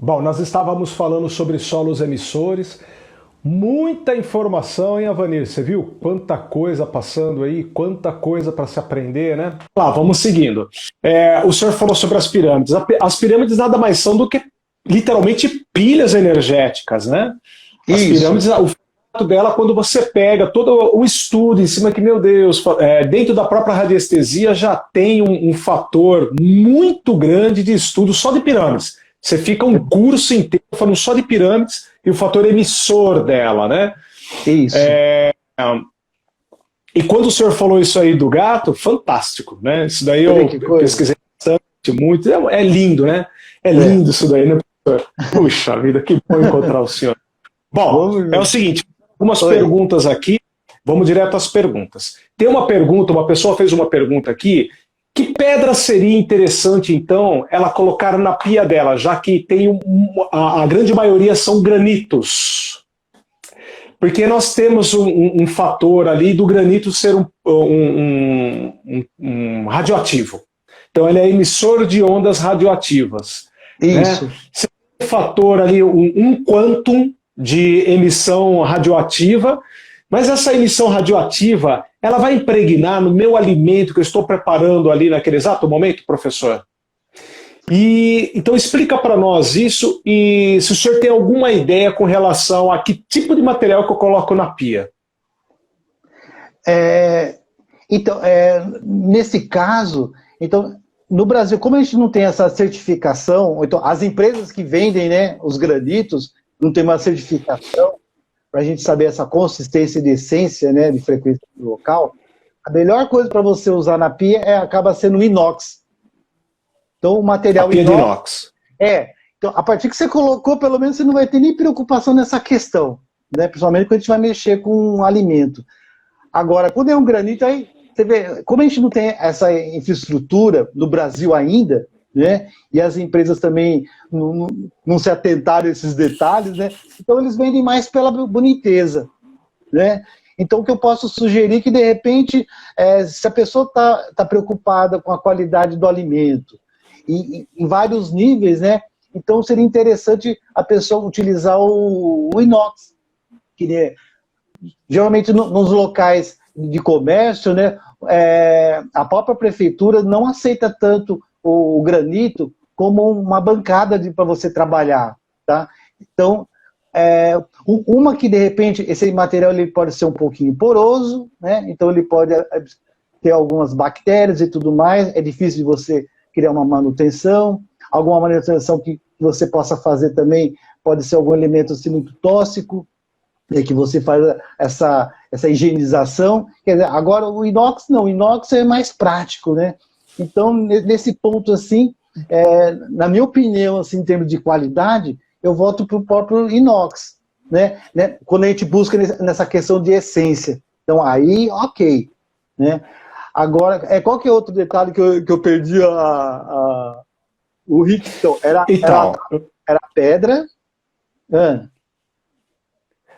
Bom, nós estávamos falando sobre solos emissores, muita informação, hein, Avanir? Você viu quanta coisa passando aí, quanta coisa para se aprender, né? Lá, vamos seguindo. O senhor falou sobre as pirâmides. As pirâmides nada mais são do que literalmente pilhas energéticas, né? As Isso, pirâmides, o fato dela, quando você pega todo o estudo em cima que, meu Deus, dentro da própria radiestesia já tem um fator muito grande de estudo só de pirâmides. Você fica um curso inteiro falando só de pirâmides e o fator emissor dela, né? isso. E quando o senhor falou isso aí do gato, fantástico, né? Isso daí Olha eu que coisa. pesquisei bastante, muito. É lindo, né? É É. lindo isso daí, né, professor? Puxa vida, que bom encontrar o senhor. Bom, Vamos é o ver. seguinte, algumas Oi. perguntas aqui, vamos direto às perguntas. Tem uma pergunta, uma pessoa fez uma pergunta aqui, que pedra seria interessante, então, ela colocar na pia dela, já que tem a grande maioria são granitos? Porque nós temos um fator ali do granito ser um radioativo. Então, ele é emissor de ondas radioativas, né? Isso. Você tem um fator ali, um quantum de emissão radioativa, mas essa emissão radioativa, ela vai impregnar no meu alimento que eu estou preparando ali naquele exato momento, professor? E então explica para nós isso e se o senhor tem alguma ideia com relação a que tipo de material que eu coloco na pia. É, então, nesse caso, então, no Brasil, como a gente não tem essa certificação, então, as empresas que vendem, né, os granitos não tem uma certificação para a gente saber essa consistência de essência, né, de frequência local, a melhor coisa para você usar na pia acaba sendo o inox. Então, o A material pia de inox inox. Então, a partir que você colocou, pelo menos você não vai ter nem preocupação nessa questão, né? Principalmente quando a gente vai mexer com um alimento. Agora, quando é um granito, aí você vê, como a gente não tem essa infraestrutura no Brasil ainda, né? E as empresas também não se atentaram a esses detalhes, né? Então eles vendem mais pela boniteza, né? Então, o que eu posso sugerir é que, de repente, se a pessoa está preocupada com a qualidade do alimento, e em vários níveis, né? Então, seria interessante a pessoa utilizar o inox, que geralmente nos locais de comércio, né? A própria prefeitura não aceita tanto o granito como uma bancada para você trabalhar, tá? Então, uma que de repente esse material ele pode ser um pouquinho poroso, né? Então ele pode ter algumas bactérias e tudo mais, é difícil de você criar uma manutenção, alguma manutenção que você possa fazer também pode ser algum elemento assim, muito tóxico, que você faz essa higienização. Quer dizer, agora o inox não, o inox é mais prático, né? Então, nesse ponto assim, na minha opinião, assim, em termos de qualidade, eu volto para o próprio inox, né? Quando a gente busca nessa questão de essência. Então, aí, ok, né? Agora, qual que é outro detalhe que eu perdi o Rick? Então, Então, era pedra.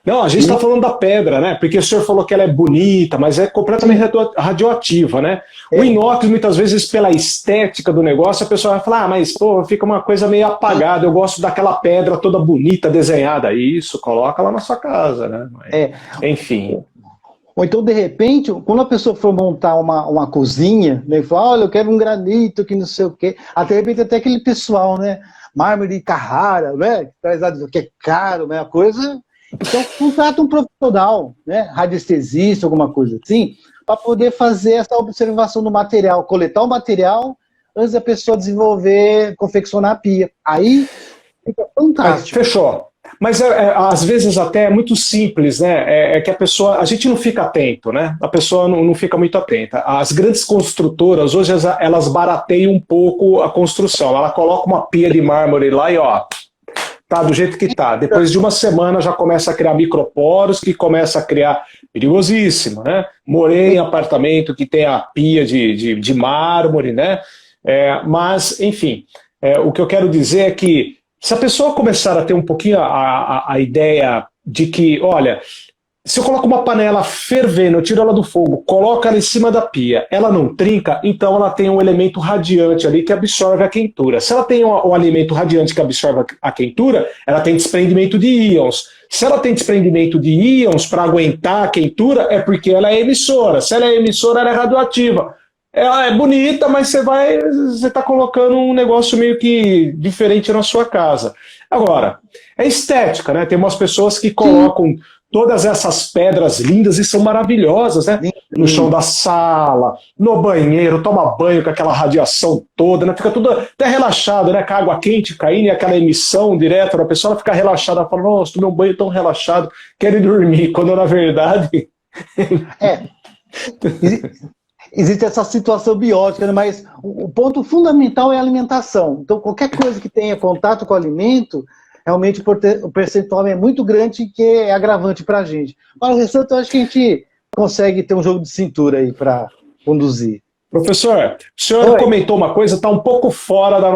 não, a gente está E, falando da pedra, né? Porque o senhor falou que ela é bonita, mas é completamente sim, radioativa, né? O é, inox, muitas vezes, pela estética do negócio, a pessoa vai falar, mas pô, fica uma coisa meio apagada, eu gosto daquela pedra toda bonita, desenhada. Isso, coloca lá na sua casa, né? Mas, é. enfim. Ou então, de repente, quando a pessoa for montar uma cozinha, né, e fala, olha, eu quero um granito, que não sei o quê. Até, de repente, até aquele pessoal, né? Mármore de Carrara, né? Que traz lá, que é caro, né? A coisa. Então, contrata um profissional, né? Radiestesista, alguma coisa assim, para poder fazer essa observação do material, coletar o material antes da pessoa desenvolver, confeccionar a pia. Aí fica Aí, fantástico. fechou. Mas às vezes até é muito simples, né? Que a pessoa, a gente não fica atento, né? A pessoa não fica muito atenta. As grandes construtoras hoje elas barateiam um pouco a construção. Ela coloca uma pia de mármore lá e ó, tá do jeito que tá. Depois de uma semana já começa a criar microporos, que começa a criar perigosíssimo, né? Morei em apartamento que tem a pia de mármore, né? Mas, enfim, o que eu quero dizer é que se a pessoa começar a ter um pouquinho a ideia de que, olha, Se eu coloco uma panela fervendo, eu tiro ela do fogo, coloco ela em cima da pia, ela não trinca, então ela tem um elemento radiante ali que absorve a quentura. Se ela tem um alimento radiante que absorve a quentura, ela tem desprendimento de íons. Se ela tem desprendimento de íons para aguentar a quentura, é porque ela é emissora. Se ela é emissora, ela é radioativa. Ela é bonita, mas você está colocando um negócio meio que diferente na sua casa. Agora, é estética, né? Tem umas pessoas que colocam todas essas pedras lindas e são maravilhosas, né? No chão da sala, no banheiro, toma banho com aquela radiação toda, né? Fica tudo até relaxado, né? Com a água quente caindo e aquela emissão direta da pessoa, ela fica relaxada, ela fala, nossa, tomei um banho tão relaxado, quero ir dormir, quando na verdade... Existe essa situação biótica, né? Mas o ponto fundamental é a alimentação. Então, qualquer coisa que tenha contato com o alimento, realmente o percentual é muito grande que é agravante para a gente. Mas o restante, eu acho que a gente consegue ter um jogo de cintura aí para conduzir. Professor, o senhor comentou uma coisa, está um pouco fora da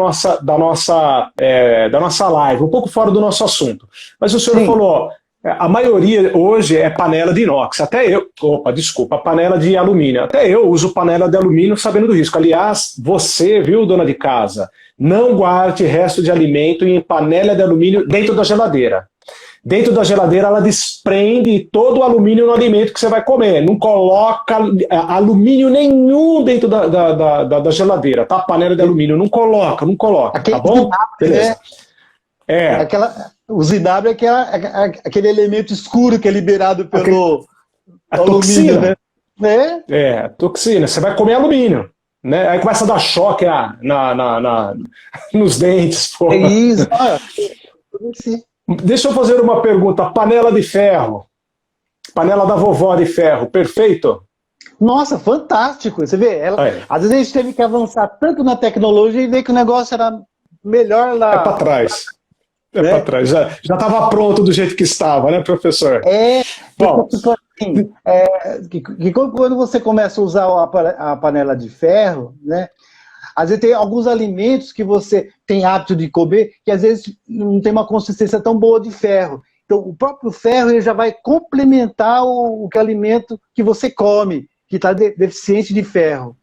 nossa live, um pouco fora do nosso assunto. Mas o senhor falou, a maioria hoje é panela de inox, panela de alumínio. Até eu uso panela de alumínio sabendo do risco. Aliás, você, viu, dona de casa, não guarde resto de alimento em panela de alumínio dentro da geladeira. Dentro da geladeira ela desprende todo o alumínio no alimento que você vai comer. Não coloca alumínio nenhum dentro da geladeira, tá? Panela de alumínio, não coloca, tá bom? Beleza. O ZW é aquele elemento escuro que é liberado pelo alumínio, toxina, né? Toxina. Você vai comer alumínio, né? Aí começa a dar choque nos dentes. Pô. É isso. Deixa eu fazer uma pergunta. Panela de ferro. Panela da vovó de ferro, perfeito? Nossa, fantástico. Você vê, às vezes a gente teve que avançar tanto na tecnologia e ver que o negócio era melhor lá. É para trás. Para trás. Já estava pronto do jeito que estava, né, professor? Bom, quando você começa a usar a panela de ferro, né? Às vezes tem alguns alimentos que você tem hábito de comer que às vezes não tem uma consistência tão boa de ferro. Então, o próprio ferro ele já vai complementar o alimento que você come, que está deficiente de ferro.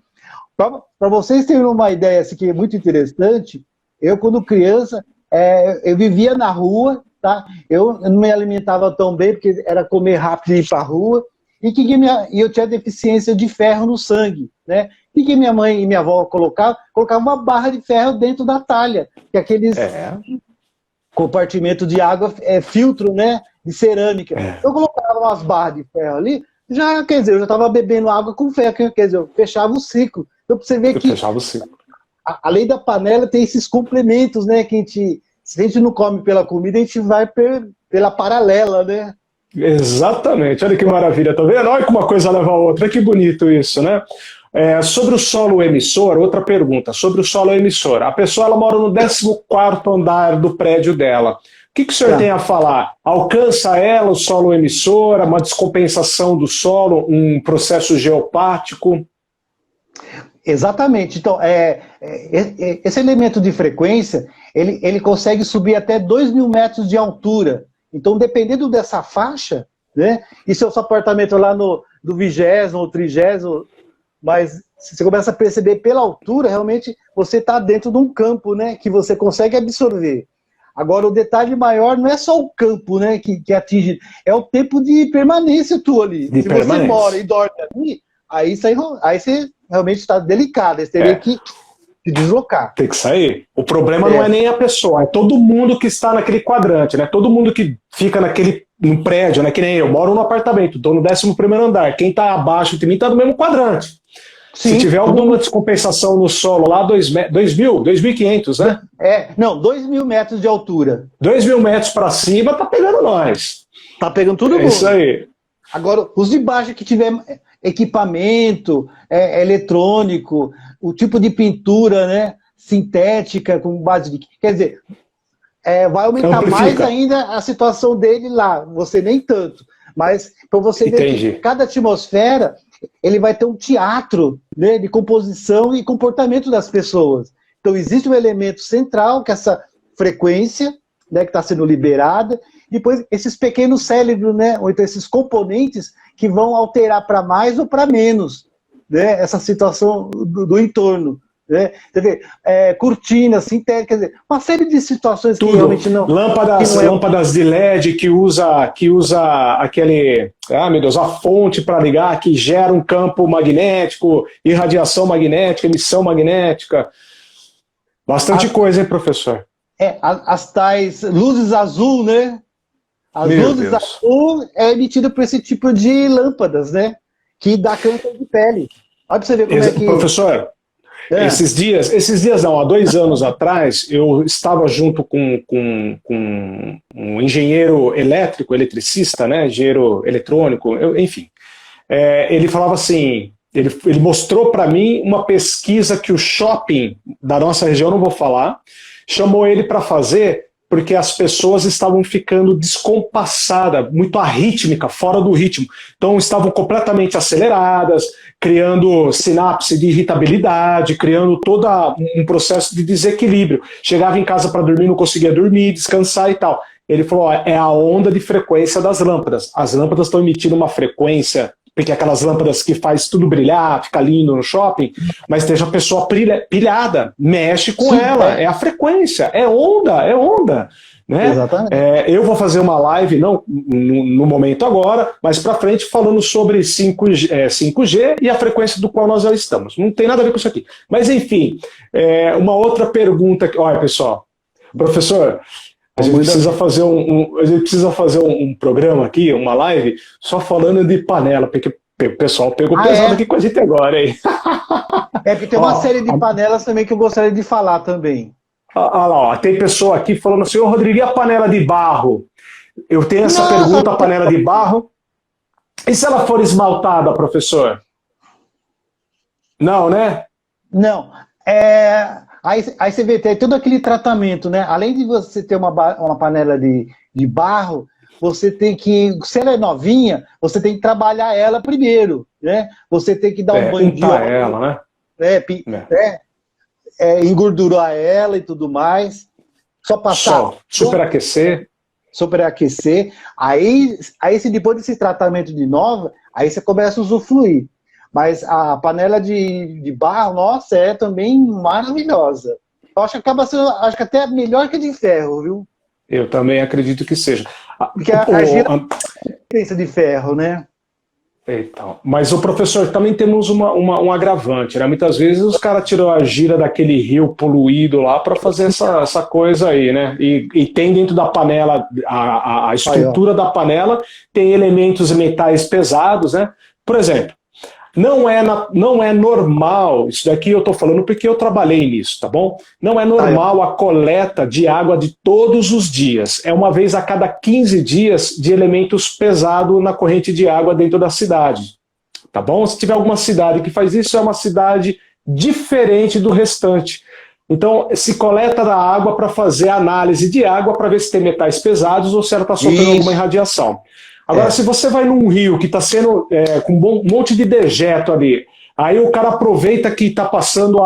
Para vocês terem uma ideia assim, que é muito interessante, eu, quando criança, eu vivia na rua, tá? Eu não me alimentava tão bem, porque era comer rápido e ir para a rua, e eu tinha deficiência de ferro no sangue, né? E que minha mãe e minha avó colocavam uma barra de ferro dentro da talha, que é aqueles compartimento de água, filtro, né, de cerâmica. Eu colocava umas barras de ferro ali, eu já estava bebendo água com ferro, quer dizer, eu fechava o ciclo. Então, você vê que além da panela, tem esses complementos, né, que se a gente não come pela comida, a gente vai pela paralela, né? Exatamente, olha que maravilha, tá vendo? Olha como uma coisa leva a outra, que bonito isso, né? Sobre o solo emissor, outra pergunta, sobre o solo emissor. A pessoa ela mora no 14º andar do prédio dela. O que o senhor tem a falar? Alcança ela o solo emissor, uma descompensação do solo, um processo geopático? Exatamente. Então, esse elemento de frequência, ele consegue subir até 2.000 metros de altura. Então, dependendo dessa faixa, né, e se o seu apartamento lá do 20º ou 30º, mas você começa a perceber pela altura, realmente você está dentro de um campo, né, que você consegue absorver. Agora, o detalhe maior não é só o campo, né, que atinge, é o tempo de permanência tua ali. Se você mora e dorme ali, aí você realmente está delicado, você teria que se deslocar. Tem que sair. O problema não é nem a pessoa, é todo mundo que está naquele quadrante, né? Todo mundo que fica no prédio, né? Que nem eu moro no apartamento, estou no 11º andar. Quem está abaixo de mim está no mesmo quadrante. Sim, se tiver alguma descompensação no solo lá, 2.500, né? 2.000 metros de altura. 2.000 metros para cima, tá pegando nós. Tá pegando todo mundo. É isso aí. Agora, os de baixo que tiver equipamento eletrônico, o tipo de pintura, né, sintética, com base de... Quer dizer, vai aumentar mais ainda a situação dele lá. Você nem tanto. Mas para você ver que cada atmosfera ele vai ter um teatro, né, de composição e comportamento das pessoas. Então existe um elemento central, que é essa frequência, né, que está sendo liberada, depois esses pequenos cérebros, né? Ou então esses componentes que vão alterar para mais ou para menos, né? Essa situação do entorno. Né? Cortinas, sintéticas, quer dizer, uma série de situações Tudo. Que realmente não... Lâmpadas de LED que usa aquele, meu Deus, a fonte para ligar, que gera um campo magnético, irradiação magnética, emissão magnética. Bastante coisa, hein, professor? As tais luzes azul, né? As luzes azul é emitida por esse tipo de lâmpadas, né? Que dá câncer de pele. Olha para você ver como é que... Professor, esses dias não, há 2 anos atrás, eu estava junto com um engenheiro elétrico, eletricista, né, engenheiro eletrônico, enfim. Ele falava assim, ele mostrou para mim uma pesquisa que o shopping da nossa região, não vou falar, chamou ele para fazer porque as pessoas estavam ficando descompassadas, muito arrítmica, fora do ritmo. Então estavam completamente aceleradas, criando sinapse de irritabilidade, criando todo um processo de desequilíbrio. Chegava em casa para dormir, não conseguia dormir, descansar e tal. Ele falou, é a onda de frequência das lâmpadas. As lâmpadas estão emitindo uma frequência, porque aquelas lâmpadas que faz tudo brilhar, fica lindo no shopping, mas esteja a pessoa pilhada, mexe com ela, é a frequência, é onda. Né? Exatamente. Eu vou fazer uma live, não no momento agora, mas para frente falando sobre 5G e a frequência do qual nós já estamos. Não tem nada a ver com isso aqui. Mas enfim, uma outra pergunta. Olha, pessoal, professor, a gente precisa fazer um programa aqui, uma live, só falando de panela, porque o pessoal pegou pesado aqui com a gente agora, hein? Porque tem uma série de panelas também que eu gostaria de falar também. Olha lá, tem pessoa aqui falando assim, ô Rodrigo, e a panela de barro? Eu tenho essa pergunta, a panela de barro. E se ela for esmaltada, professor? Não, né? Não. Aí você vê, tem todo aquele tratamento, né? Além de você ter uma panela de barro, você tem que, se ela é novinha, você tem que trabalhar ela primeiro, né? Você tem que dar um banho de óleo. Ela, né? Engordurar ela e tudo mais. Só passar. Superaquecer. Aí se depois desse tratamento de nova, aí você começa a usufruir. Mas a panela de barro, nossa, é também maravilhosa. Eu acho que acaba sendo, acho que até melhor que a de ferro, viu? Eu também acredito que seja. Porque a diferença de ferro, né? Então, mas o professor, também temos um agravante, né? Muitas vezes os caras tiram a gira daquele rio poluído lá para fazer essa coisa aí, né? E tem dentro da panela, a estrutura da panela tem elementos metais pesados, né? Por exemplo, não é normal, isso daqui eu estou falando porque eu trabalhei nisso, tá bom? Não é normal a coleta de água de todos os dias. É uma vez a cada 15 dias de elementos pesados na corrente de água dentro da cidade, tá bom? Se tiver alguma cidade que faz isso, é uma cidade diferente do restante. Então, se coleta da água para fazer análise de água para ver se tem metais pesados ou se ela está sofrendo alguma irradiação. Agora, se você vai num rio que está sendo com um monte de dejeto ali, aí o cara aproveita que está passando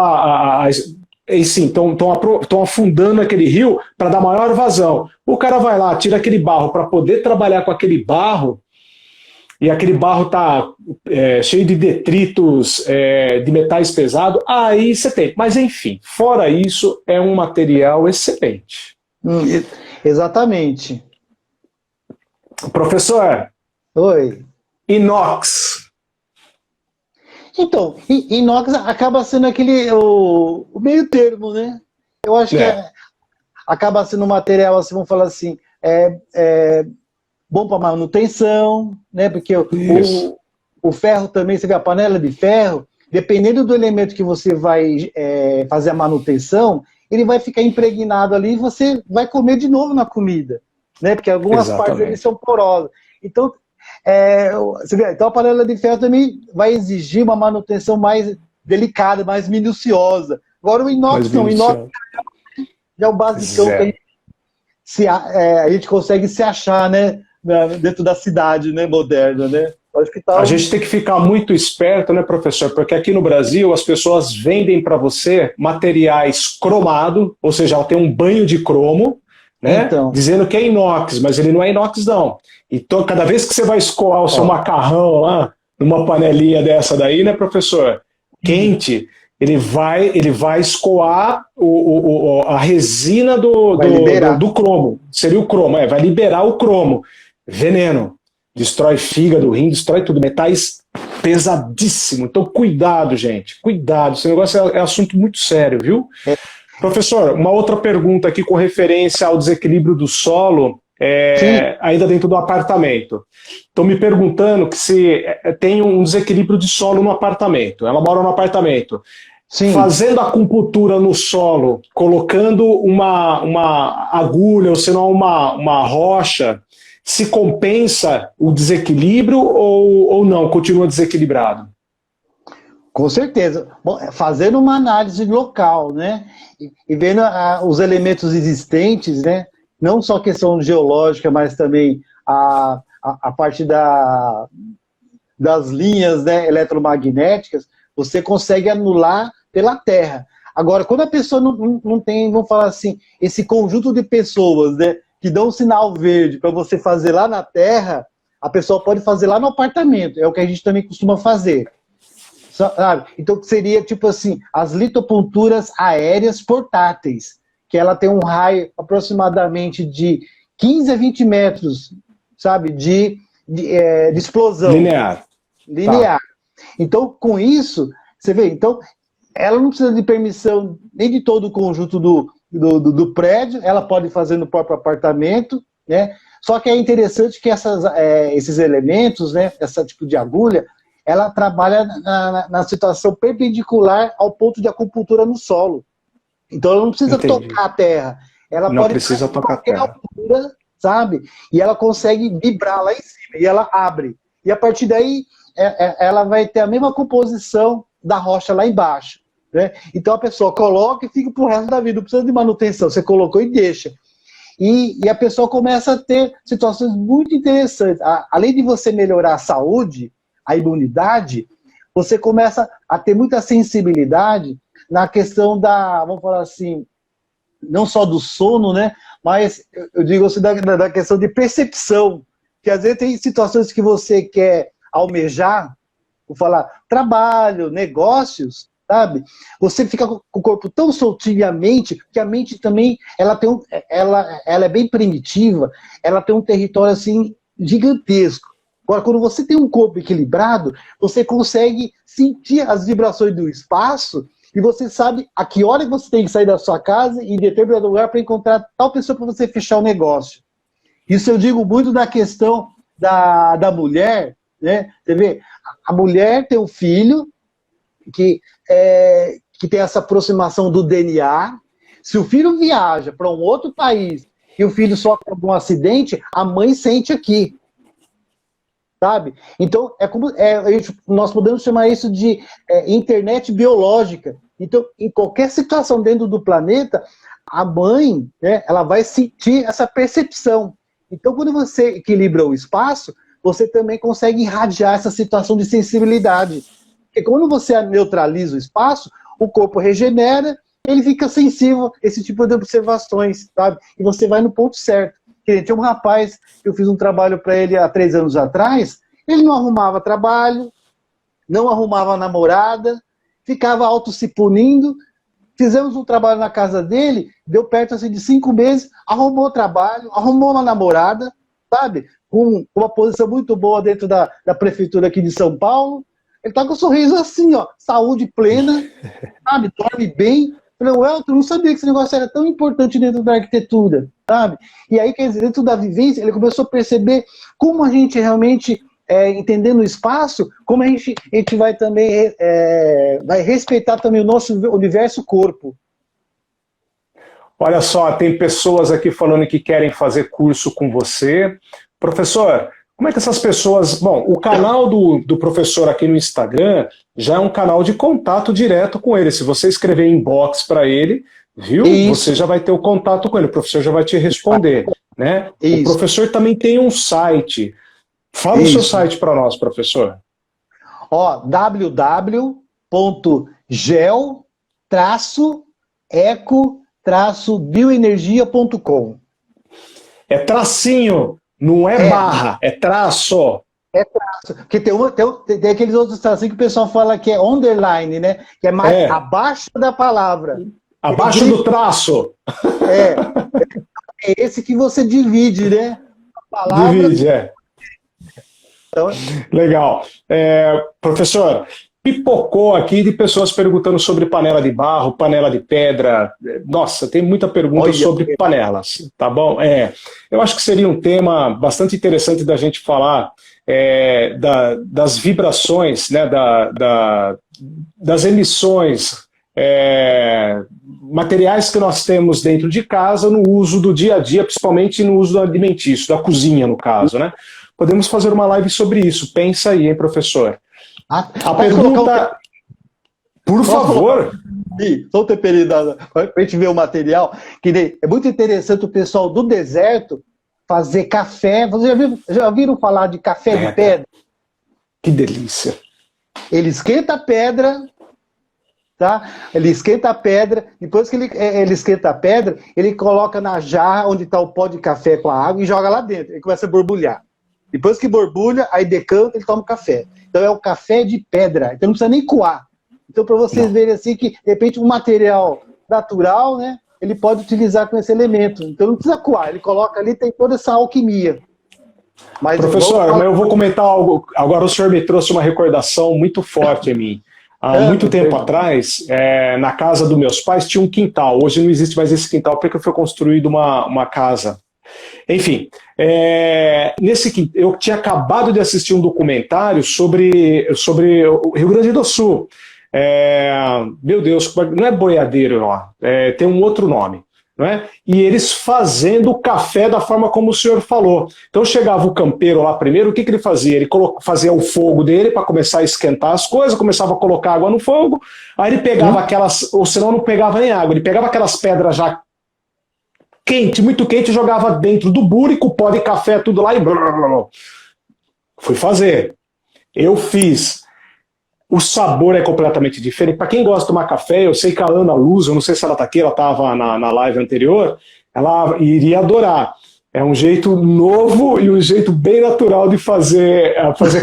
estão afundando aquele rio para dar maior vazão. O cara vai lá, tira aquele barro para poder trabalhar com aquele barro, e aquele barro está cheio de detritos, de metais pesados, aí você tem. Mas, enfim, fora isso, é um material excelente. Exatamente. Professor, oi. Inox. Então, inox acaba sendo o meio termo, né? Eu acho que acaba sendo um material, assim, vamos falar assim, bom para manutenção, né? Porque o ferro também, você vê a panela de ferro, dependendo do elemento que você vai fazer a manutenção, ele vai ficar impregnado ali e você vai comer de novo na comida. Né? Porque algumas partes deles são porosas. Então, você vê, então a panela de ferro também vai exigir uma manutenção mais delicada, mais minuciosa. Agora o inox não, o inox já é o basicão que a gente consegue se achar, né? Dentro da cidade, né? Moderna, né? Acho que a gente tem que ficar muito esperto, né, professor? Porque aqui no Brasil as pessoas vendem para você materiais cromados, ou seja, ela tem um banho de cromo, né? Então, Dizendo que é inox, mas ele não é inox, não. Então, cada vez que você vai escoar o seu macarrão lá, numa panelinha dessa daí, né, professor? Quente, ele vai escoar a resina vai liberar. do cromo. Seria o cromo, vai liberar o cromo. Veneno. Destrói fígado, rim, destrói tudo. Metais pesadíssimo. Então, cuidado, gente. Cuidado. Esse negócio é assunto muito sério, viu? É, Professor, uma outra pergunta aqui com referência ao desequilíbrio do solo, sim, ainda dentro do apartamento. Estou me perguntando que se tem um desequilíbrio de solo no apartamento. Ela mora no apartamento. sim. Fazendo acupuntura no solo, colocando uma agulha, ou senão uma rocha, se compensa o desequilíbrio ou não? Continua desequilibrado? Com certeza. Bom, fazendo uma análise local, né? E vendo os elementos existentes, né? Não só a questão geológica, mas também a parte das linhas, né, eletromagnéticas, você consegue anular pela Terra. Agora, quando a pessoa não tem, vamos falar assim, esse conjunto de pessoas, né, que dão um sinal verde para você fazer lá na Terra, a pessoa pode fazer lá no apartamento. É o que a gente também costuma fazer. Sabe? Então seria tipo assim, as litopunturas aéreas portáteis, que ela tem um raio aproximadamente de 15 a 20 metros, sabe, de explosão Linear. linear. Então, com isso, você vê, então, ela não precisa de permissão nem de todo o conjunto do prédio, ela pode fazer no próprio apartamento, né? Só que é interessante que esses elementos, né, esse tipo de agulha, ela trabalha na situação perpendicular ao ponto de acupuntura no solo. Então ela não precisa Entendi. tocar a terra. Ela Não pode precisa estar em tocar a qualquer terra. altura, sabe? E ela consegue vibrar lá em cima. E ela abre. E a partir daí, ela vai ter a mesma composição da rocha lá embaixo. Né? Então a pessoa coloca e fica pro resto da vida. Não precisa de manutenção. Você colocou e deixa. E a pessoa começa a ter situações muito interessantes. Além de você melhorar a saúde, a imunidade, você começa a ter muita sensibilidade na questão vamos falar assim, não só do sono, né? Mas eu digo assim, da questão de percepção. Que às vezes tem situações que você quer almejar, vou falar, trabalho, negócios, sabe? Você fica com o corpo tão soltinho e a mente, que a mente também, ela é bem primitiva, ela tem um território assim gigantesco. Agora, quando você tem um corpo equilibrado, você consegue sentir as vibrações do espaço e você sabe a que hora você tem que sair da sua casa e em determinado lugar para encontrar tal pessoa para você fechar o negócio. Isso eu digo muito da questão da mulher, né? Você vê, a mulher tem um filho que tem essa aproximação do DNA. Se o filho viaja para um outro país e o filho sofre algum acidente, a mãe sente aqui. Sabe? Então, nós podemos chamar isso de internet biológica. Então, em qualquer situação dentro do planeta, a mãe, né, ela vai sentir essa percepção. Então, quando você equilibra o espaço, você também consegue irradiar essa situação de sensibilidade. Porque quando você neutraliza o espaço, o corpo regenera, ele fica sensível a esse tipo de observações, sabe? E você vai no ponto certo. Tinha um rapaz, eu fiz um trabalho para ele há 3 anos atrás, ele não arrumava trabalho, não arrumava namorada, ficava auto se punindo. Fizemos um trabalho na casa dele, deu perto assim, de 5 meses, arrumou trabalho, arrumou uma namorada, sabe? Com uma posição muito boa dentro da prefeitura aqui de São Paulo. Ele tá com um sorriso assim, ó, saúde plena, sabe? Dorme bem. Eu falei, Welton, eu não sabia que esse negócio era tão importante dentro da arquitetura, sabe? E aí, quer dizer, dentro da vivência, ele começou a perceber como a gente realmente, entendendo o espaço, como a gente vai também, vai respeitar também o nosso universo corpo. Olha só, tem pessoas aqui falando que querem fazer curso com você. Professor, como é que essas pessoas... Bom, o canal do professor aqui no Instagram já é um canal de contato direto com ele. Se você escrever inbox para ele, viu? Isso. Você já vai ter o contato com ele, o professor já vai te responder. Né? Isso. O professor também tem um site. Fala o seu site para nós, professor. Ó, www.gel-eco-bioenergia.com. É tracinho, não é barra, é traço. É traço. Porque tem aqueles outros tracinhos que o pessoal fala que é underline, né? Que é mais abaixo da palavra. Abaixo do traço. É esse que você divide, né? A palavra. Divide, Então, legal. Professor, pipocou aqui de pessoas perguntando sobre panela de barro, panela de pedra. Nossa, tem muita pergunta sobre panelas, tá bom? Eu acho que seria um tema bastante interessante da gente falar das vibrações, né, das emissões, materiais que nós temos dentro de casa no uso do dia a dia, principalmente no uso do alimentício, da cozinha, no caso, né? Podemos fazer uma live sobre isso. Pensa aí, hein, professor? A pergunta... Por favor. Só o temperinho para a gente ver o material. Que é muito interessante o pessoal do deserto fazer café. Vocês já viram falar de café de pedra? Que delícia. Ele esquenta a pedra, tá? Ele esquenta a pedra. Depois que ele esquenta a pedra, ele coloca na jarra onde está o pó de café com a água e joga lá dentro. Ele começa a borbulhar. Depois que borbulha, aí decanta, ele toma café. Então é o café de pedra. Então não precisa nem coar. Então, para vocês verem assim que, de repente, um material natural, né, ele pode utilizar com esse elemento. Então não precisa coar, ele coloca ali, tem toda essa alquimia. Mas professor, eu vou comentar algo. Agora o senhor me trouxe uma recordação muito forte em mim. Há muito tempo atrás, na casa dos meus pais, tinha um quintal. Hoje não existe mais esse quintal porque foi construído uma casa. Enfim, eu tinha acabado de assistir um documentário sobre o Rio Grande do Sul. Meu Deus, não é boiadeiro, ó. Tem um outro nome. Não é? E eles fazendo o café da forma como o senhor falou. Então chegava o campeiro lá primeiro, o que ele fazia? Ele fazia o fogo dele para começar a esquentar as coisas, começava a colocar água no fogo, aí ele pegava aquelas, ou senão não pegava nem água, ele pegava aquelas pedras já quente, muito quente, e jogava dentro do bule com pó de café, tudo lá e fui fazer. Eu fiz. O sabor é completamente diferente. Para quem gosta de tomar café, eu sei que a Ana Luz, eu não sei se ela está aqui, ela estava na live anterior, ela iria adorar. É um jeito novo e um jeito bem natural de fazer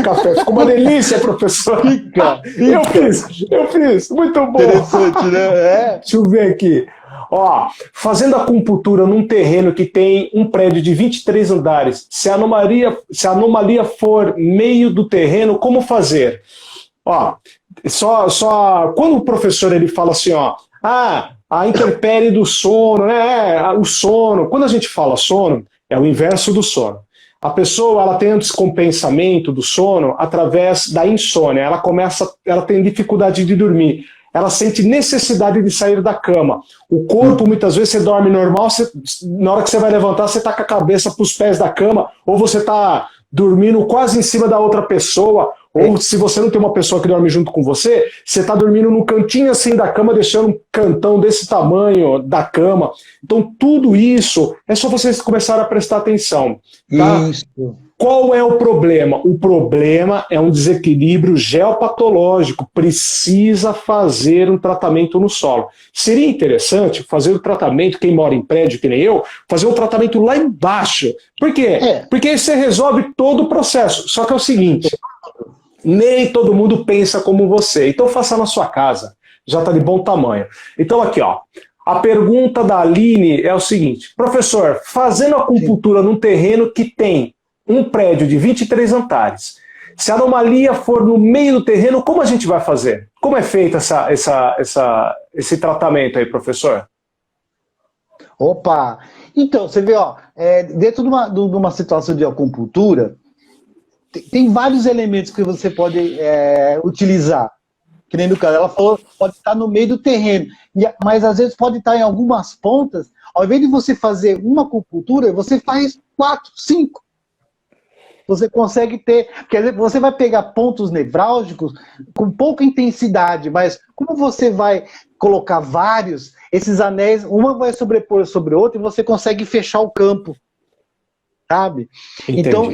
café. Ficou uma delícia, professor. Fica. Eu fiz. Muito bom. Interessante, né? Deixa eu ver aqui. Ó, fazendo acupuntura num terreno que tem um prédio de 23 andares, se a anomalia for meio do terreno, como fazer? Ó, só quando o professor ele fala assim, ó, a intempérie do sono, né? O sono. Quando a gente fala sono, é o inverso do sono. A pessoa ela tem um descompensamento do sono através da insônia. Ela tem dificuldade de dormir. Ela sente necessidade de sair da cama. O corpo, muitas vezes, você dorme normal, na hora que você vai levantar, você está com a cabeça para os pés da cama, ou você está dormindo quase em cima da outra pessoa, ou se você não tem uma pessoa que dorme junto com você, você está dormindo num cantinho assim da cama, deixando um cantão desse tamanho da cama. Então tudo isso é só vocês começarem a prestar atenção. Tá? Isso. Qual é o problema? O problema é um desequilíbrio geopatológico. Precisa fazer um tratamento no solo. Seria interessante fazer o tratamento, quem mora em prédio, que nem eu, fazer um tratamento lá embaixo. Por quê? Porque aí você resolve todo o processo. Só que é o seguinte, nem todo mundo pensa como você. Então faça na sua casa. Já está de bom tamanho. Então aqui, ó. A pergunta da Aline é o seguinte. Professor, fazendo acupuntura num terreno que tem um prédio de 23 andares, se a anomalia for no meio do terreno, como a gente vai fazer? Como é feito esse tratamento aí, professor? Opa! Então, você vê, ó, dentro de uma situação de acupuntura, tem vários elementos que você pode utilizar. Que nem no caso, ela falou, pode estar no meio do terreno, mas às vezes pode estar em algumas pontas. Ao invés de você fazer uma acupuntura, você faz 4, 5. Você consegue ter, porque você vai pegar pontos nevrálgicos com pouca intensidade, mas como você vai colocar vários, esses anéis, uma vai sobrepor sobre a outra e você consegue fechar o campo, sabe? Entendi. Então,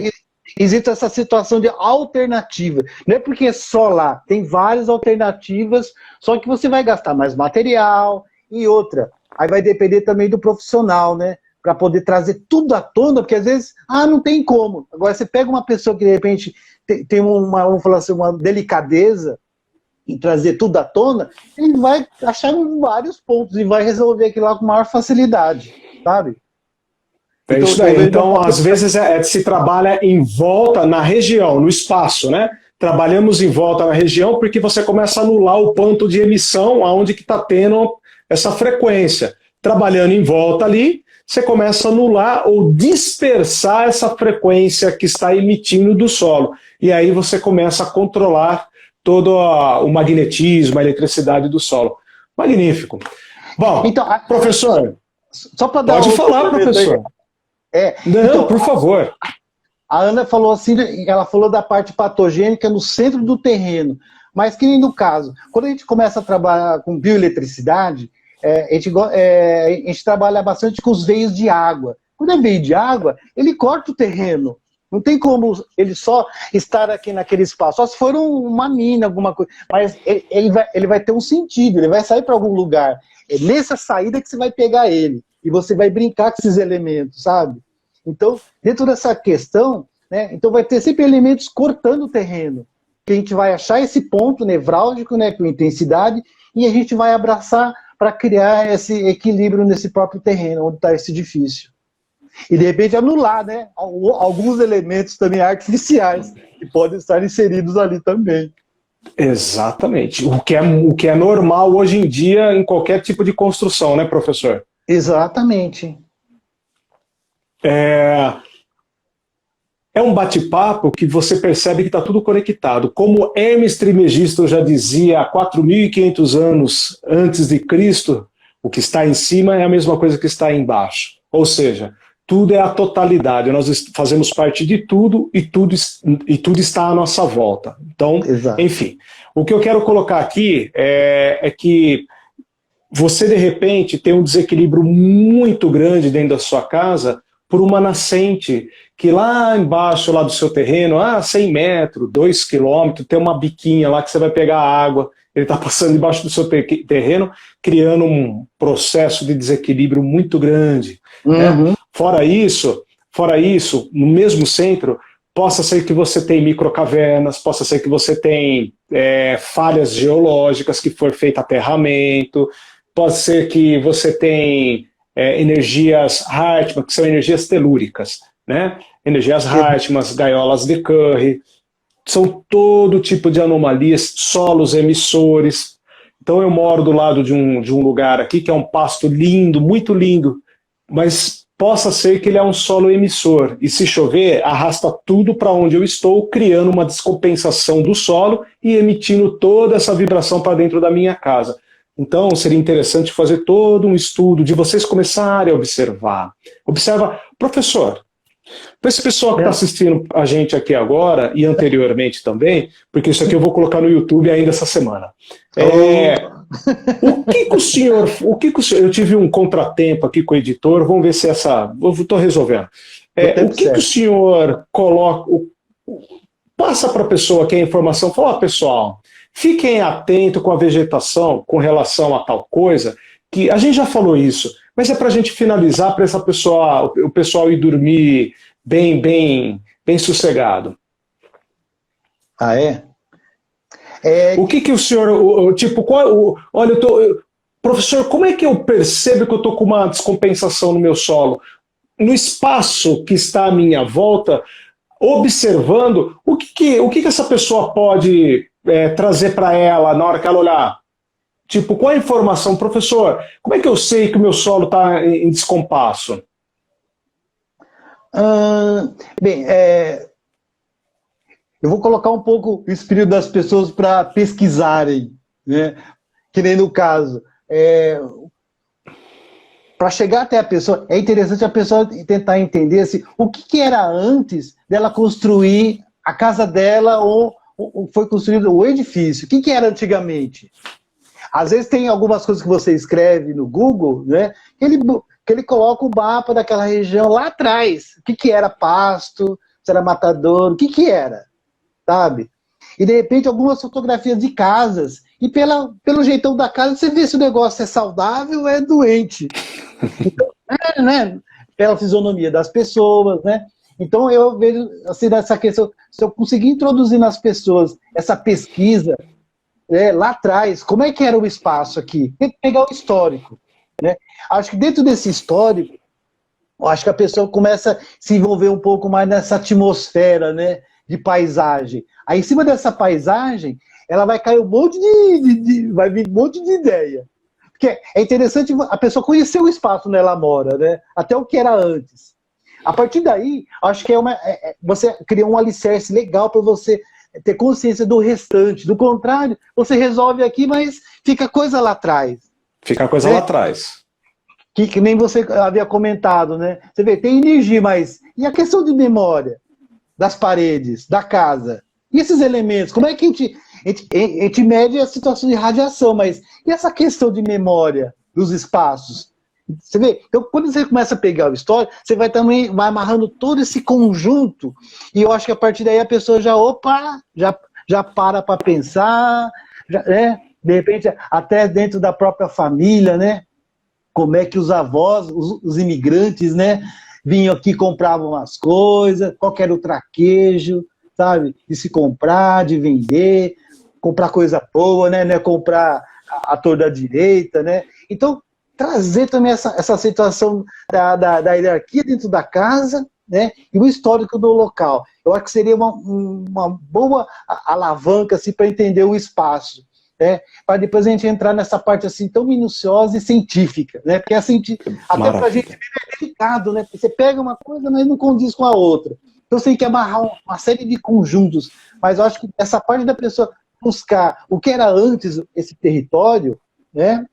existe essa situação de alternativa. Não é porque é só lá, tem várias alternativas, só que você vai gastar mais material e outra. Aí vai depender também do profissional, né? para poder trazer tudo à tona, porque às vezes, não tem como. Agora, você pega uma pessoa que de repente tem vamos falar assim, uma delicadeza em trazer tudo à tona, ele vai achar vários pontos e vai resolver aquilo lá com maior facilidade, sabe? É isso daí. Então, às vezes, se trabalha em volta, na região, no espaço, né? Trabalhamos em volta na região porque você começa a anular o ponto de emissão aonde que está tendo essa frequência. Trabalhando em volta ali, você começa a anular ou dispersar essa frequência que está emitindo do solo. E aí você começa a controlar todo o magnetismo, a eletricidade do solo. Magnífico. Bom, então, professor, só para dar pode falar, professor. Não, então, por favor. A Ana falou assim, ela falou da parte patogênica no centro do terreno, mas que nem no caso, quando a gente começa a trabalhar com bioeletricidade, a gente trabalha bastante com os veios de água. Quando é veio de água, ele corta o terreno. Não tem como ele só estar aqui naquele espaço, só se for uma mina, alguma coisa. Mas ele vai ter um sentido, ele vai sair para algum lugar. É nessa saída que você vai pegar ele. E você vai brincar com esses elementos, sabe? Então, dentro dessa questão, né, então vai ter sempre elementos cortando o terreno. Que a gente vai achar esse ponto nevrálgico, né, com intensidade, e a gente vai abraçar para criar esse equilíbrio nesse próprio terreno, onde está esse edifício. E, de repente, anular, né, alguns elementos também artificiais que podem estar inseridos ali também. Exatamente. O que é normal hoje em dia em qualquer tipo de construção, né, professor? Exatamente. É um bate-papo que você percebe que está tudo conectado. Como Hermes Trismegisto já dizia há 4.500 anos antes de Cristo, o que está em cima é a mesma coisa que está embaixo. Ou seja, tudo é a totalidade. Nós fazemos parte de tudo e tudo está à nossa volta. Então, exato. Enfim, o que eu quero colocar aqui é que você, de repente, tem um desequilíbrio muito grande dentro da sua casa por uma nascente que lá embaixo lá do seu terreno, 100 metros, 2 quilômetros, tem uma biquinha lá que você vai pegar água, ele está passando debaixo do seu terreno, criando um processo de desequilíbrio muito grande. Uhum. Né? Fora isso, no mesmo centro, possa ser que você tenha microcavernas, possa ser que você tenha falhas geológicas que for feito aterramento, pode ser que você tenha energias Hartmann, que são energias telúricas, né? Energias Hartmann, gaiolas de Curry, são todo tipo de anomalias, solos emissores. Então eu moro do lado de um lugar aqui que é um pasto lindo, muito lindo, mas possa ser que ele é um solo emissor, e se chover, arrasta tudo para onde eu estou, criando uma descompensação do solo e emitindo toda essa vibração para dentro da minha casa. Então, seria interessante fazer todo um estudo, de vocês começarem a observar. Observa, professor, para esse pessoal que está assistindo a gente aqui agora, e anteriormente também, porque isso aqui eu vou colocar no YouTube ainda essa semana. O que o senhor... Eu tive um contratempo aqui com o editor, vamos ver se eu estou resolvendo. O que o senhor coloca... Passa para a pessoa aqui a informação, fala, pessoal... Fiquem atentos com a vegetação com relação a tal coisa, que a gente já falou isso, mas é para a gente finalizar, para o pessoal ir dormir bem sossegado. O que o senhor... olha, professor, como é que eu percebo que eu estou com uma descompensação no meu solo? No espaço que está à minha volta, observando, o que essa pessoa pode... trazer para ela na hora que ela olhar? Tipo, qual a informação? Professor, como é que eu sei que o meu solo está em descompasso? Eu vou colocar um pouco o espírito das pessoas para pesquisarem, né? Que nem no caso. Para chegar até a pessoa, é interessante a pessoa tentar entender assim, o que era antes dela construir a casa dela ou foi construído o edifício. O que era antigamente? Às vezes tem algumas coisas que você escreve no Google, né, que ele coloca o mapa daquela região lá atrás. O que era pasto, se era matadouro, o que era, sabe? E de repente algumas fotografias de casas, e pelo jeitão da casa você vê se o negócio é saudável ou é doente. Então, né? pela fisionomia das pessoas, né? Então eu vejo assim, nessa questão, se eu conseguir introduzir nas pessoas essa pesquisa, lá atrás, como é que era o espaço aqui? Tem que pegar o histórico, né? Acho que dentro desse histórico, eu acho que a pessoa começa a se envolver um pouco mais nessa atmosfera, né, de paisagem. Aí, em cima dessa paisagem, ela vai cair um monte vai vir um monte de ideia. Porque é interessante a pessoa conhecer o espaço onde ela mora, né? Até o que era antes. A partir daí, acho que você cria um alicerce legal para você ter consciência do restante. Do contrário, você resolve aqui, mas fica coisa lá atrás. Fica coisa lá atrás. Que nem você havia comentado, né? Você vê, tem energia, mas e a questão de memória das paredes, da casa? E esses elementos? Como é que a gente mede a situação de radiação, mas e essa questão de memória dos espaços? Você vê? Então, quando você começa a pegar o histórico, você vai amarrando todo esse conjunto, e eu acho que a partir daí a pessoa já para pensar, de repente, até dentro da própria família, né? Como é que os avós, os imigrantes, né, vinham aqui, compravam as coisas, qual que era o traquejo, sabe? De se comprar, de vender, comprar coisa boa, né? Comprar a torta direita, né? Então, trazer também essa situação da hierarquia dentro da casa, né? E o histórico do local. Eu acho que seria uma boa alavanca assim, para entender o espaço. Para depois a gente entrar nessa parte assim tão minuciosa e científica, né? Porque até para a gente é delicado, né? Porque você pega uma coisa, mas não condiz com a outra. Então você tem que amarrar uma série de conjuntos. Mas eu acho que essa parte da pessoa buscar o que era antes esse território, né?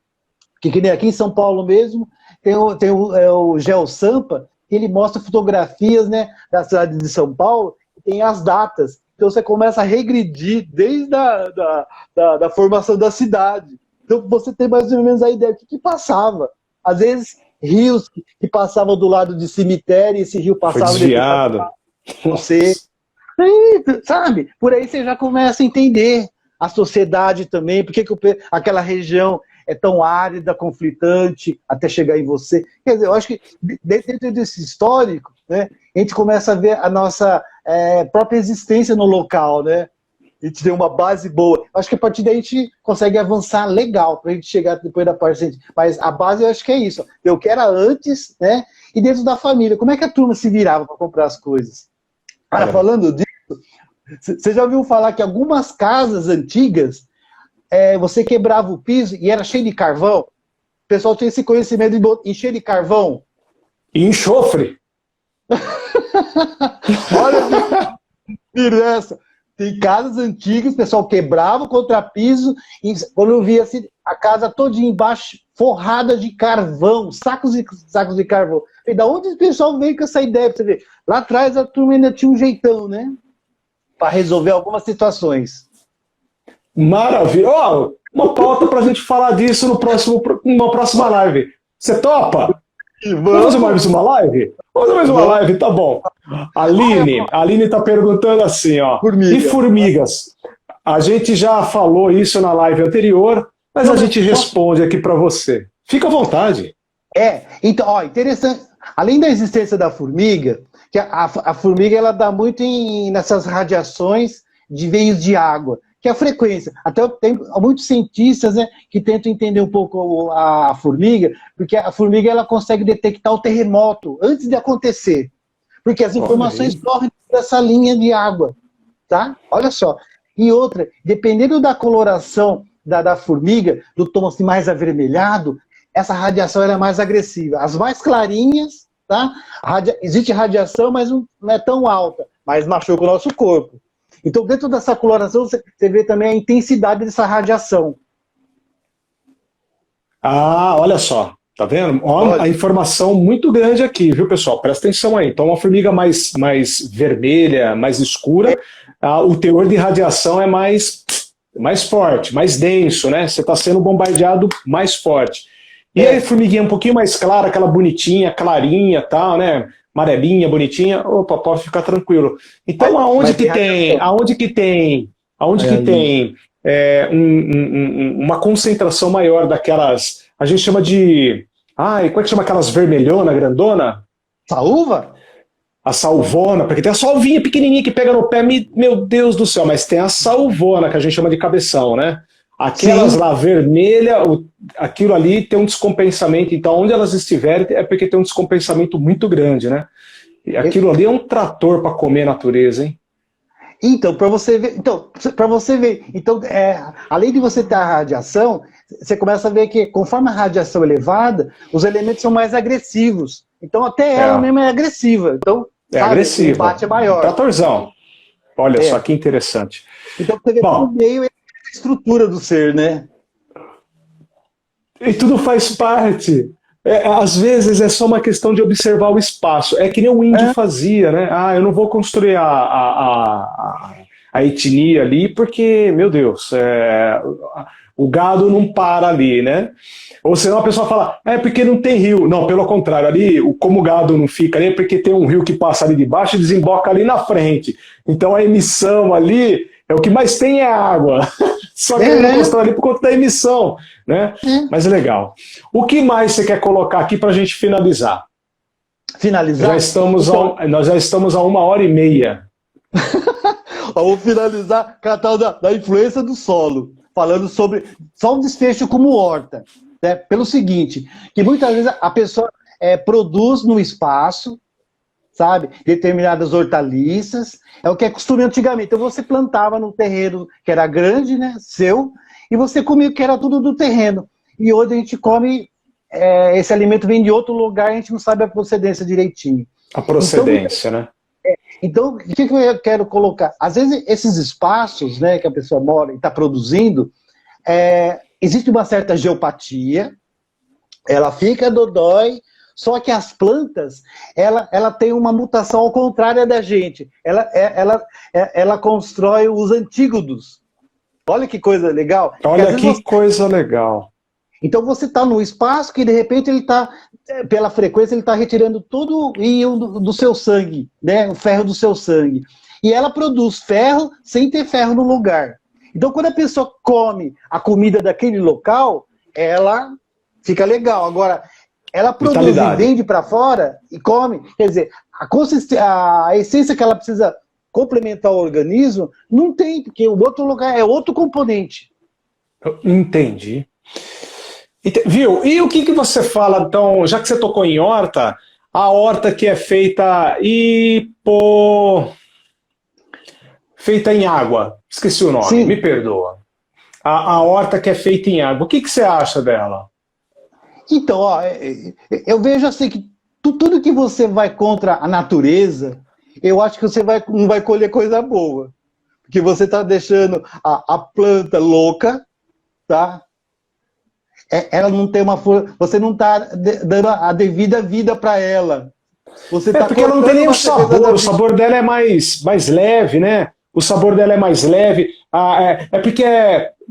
Que nem aqui em São Paulo mesmo, tem o Geo Sampa, que ele mostra fotografias, né, da cidade de São Paulo, e tem as datas. Então você começa a regredir desde da formação da cidade. Então você tem mais ou menos a ideia do que passava. Às vezes, rios que passavam do lado de cemitério, e esse rio passava... Foi desviado. Você, sabe? Por aí você já começa a entender a sociedade também, por que aquela região é tão árida, conflitante, até chegar em você. Quer dizer, eu acho que dentro desse histórico, né, a gente começa a ver a nossa própria existência no local, né? A gente tem uma base boa. Acho que a partir daí a gente consegue avançar legal para a gente chegar depois da parte. Mas a base eu acho que é isso. Eu que era antes, né? E dentro da família, como é que a turma se virava para comprar as coisas? Cara, falando disso, você já ouviu falar que algumas casas antigas você quebrava o piso e era cheio de carvão? O pessoal tinha esse conhecimento de encher de carvão. E enxofre. Olha essa. Tem casas antigas, o pessoal quebrava o contrapiso e quando eu via assim, a casa toda embaixo forrada de carvão, sacos e sacos de carvão. E da onde o pessoal veio com essa ideia? Pra você ver? Lá atrás a turma ainda tinha um jeitão, né? Para resolver algumas situações. Maravilha. Uma pauta para a gente falar disso numa próxima live. Você topa? Vamos fazer mais uma live? Vamos fazer mais uma live, tá bom. A Aline está perguntando assim, ó. E formigas? A gente já falou isso na live anterior, mas a gente responde aqui para você. Fica à vontade. Então, ó, interessante. Além da existência da formiga, que a formiga ela dá muito nessas radiações de veios de água, que é a frequência. Até tem muitos cientistas, né, que tentam entender um pouco a formiga, porque a formiga ela consegue detectar o terremoto antes de acontecer. Porque as informações correm dessa linha de água. Tá? Olha só. E outra, dependendo da coloração da formiga, do tom assim, mais avermelhado, essa radiação ela é mais agressiva. As mais clarinhas, tá? Existe radiação, mas não é tão alta, mas machuca o nosso corpo. Então, dentro dessa coloração, você vê também a intensidade dessa radiação. Olha só. Tá vendo? A informação muito grande aqui, viu, pessoal? Presta atenção aí. Então, uma formiga mais vermelha, mais escura, o teor de radiação é mais forte, mais denso, né? Você está sendo bombardeado mais forte. E a formiguinha um pouquinho mais clara, aquela bonitinha, clarinha, tal, né? Amarelinha, bonitinha, opa, pode ficar tranquilo. Então, aonde que tem uma concentração maior daquelas, a gente chama de, como é que chama aquelas vermelhona, grandona? Saúva? A salvona, porque tem a salvinha pequenininha que pega no pé, meu Deus do céu, mas tem a salvona, que a gente chama de cabeção, né? Aquelas Sim. lá vermelha, aquilo ali tem um descompensamento, então onde elas estiverem é porque tem um descompensamento muito grande, né? E aquilo ali é um trator para comer a natureza, hein? Então, para você ver, além de você ter a radiação, você começa a ver que conforme a radiação é elevada, os elementos são mais agressivos. Então, até ela mesma é agressiva. Então, É sabe, agressiva. o embate é maior. Tratorzão. Olha só que interessante. Então, você vê tudo meio a estrutura do ser, né? E tudo faz parte. Às vezes é só uma questão de observar o espaço. É que nem o índio fazia, né? Ah, eu não vou construir a etnia ali porque, meu Deus, o gado não para ali, né? Ou senão a pessoa fala, é porque não tem rio. Não, pelo contrário, ali, como o gado não fica ali, é porque tem um rio que passa ali de baixo e desemboca ali na frente. Então a emissão ali, o que mais tem é água. Só que ele não gostou ali por conta da emissão, né? Mas é legal. O que mais você quer colocar aqui para a gente finalizar? Finalizar? Nós já estamos a 1h30. Vamos finalizar com a tal da influência do solo, falando sobre só um desfecho como horta. Né? Pelo seguinte, que muitas vezes a pessoa produz no espaço, sabe, determinadas hortaliças, é o que é costume antigamente. Então você plantava no terreno que era grande, né, seu, e você comia o que era tudo do terreno. E hoje a gente come, esse alimento vem de outro lugar, a gente não sabe a procedência direitinho. A procedência, então, né? Então, o que eu quero colocar? Às vezes esses espaços, né, que a pessoa mora e está produzindo, existe uma certa geopatia, ela fica dodói, só que as plantas, ela tem uma mutação ao contrário da gente. Ela constrói os antígonos. Olha que coisa legal. Olha que coisa legal. Então você está num espaço que de repente ele está, pela frequência, ele está retirando todo o íon do seu sangue, né? O ferro do seu sangue. E ela produz ferro sem ter ferro no lugar. Então quando a pessoa come a comida daquele local, ela fica legal. Agora, ela produz e vende para fora e come. Quer dizer, a essência que ela precisa complementar o organismo, não tem, porque o outro lugar é outro componente. Entendi. Viu? E o que você fala, então, já que você tocou em horta, a horta que é feita feita em água. Esqueci o nome, me perdoa. A horta que é feita em água. O que você acha dela? Então, ó, eu vejo assim que tudo que você vai contra a natureza, eu acho que você não vai colher coisa boa. Porque você está deixando a planta louca, tá? Ela não tem uma força, você não está dando a devida vida para ela. Você tá porque ela não tem nem o sabor dela é mais leve, né? O sabor dela é mais leve. É porque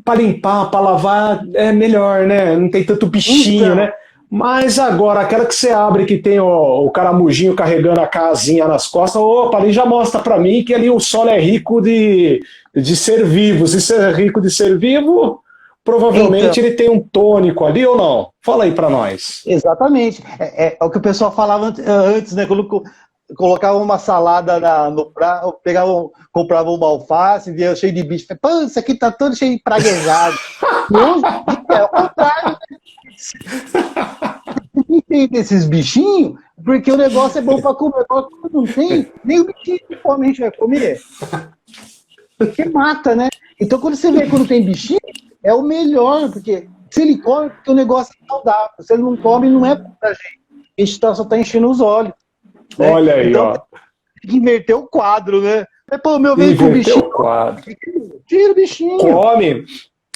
para limpar, para lavar, é melhor, né? Não tem tanto bichinho, então, né? Mas agora, aquela que você abre que tem o caramujinho carregando a casinha nas costas, opa, ali já mostra para mim que ali o solo é rico de ser vivo. Se você é rico de ser vivo, provavelmente então, ele tem um tônico ali ou não? Fala aí para nós. Exatamente. É o que o pessoal falava antes, né? Quando colocava uma salada no prato, comprava uma alface, via cheio de bicho. Pô, isso aqui tá todo cheio de praguejado. É o contrário. Tem desses bichinhos, porque o negócio é bom para comer. Agora, não tem, nem o bichinho que come a gente vai comer. Porque mata, né? Então, quando você vê quando tem bichinho, é o melhor, porque se ele come, porque o negócio é saudável. Se ele não come, não é pra gente. A gente só está enchendo os olhos. Né? Olha aí, então, ó. Tem que inverter o quadro, né? Mas, pô, meu veio com o bichinho. Tira o bichinho. Come.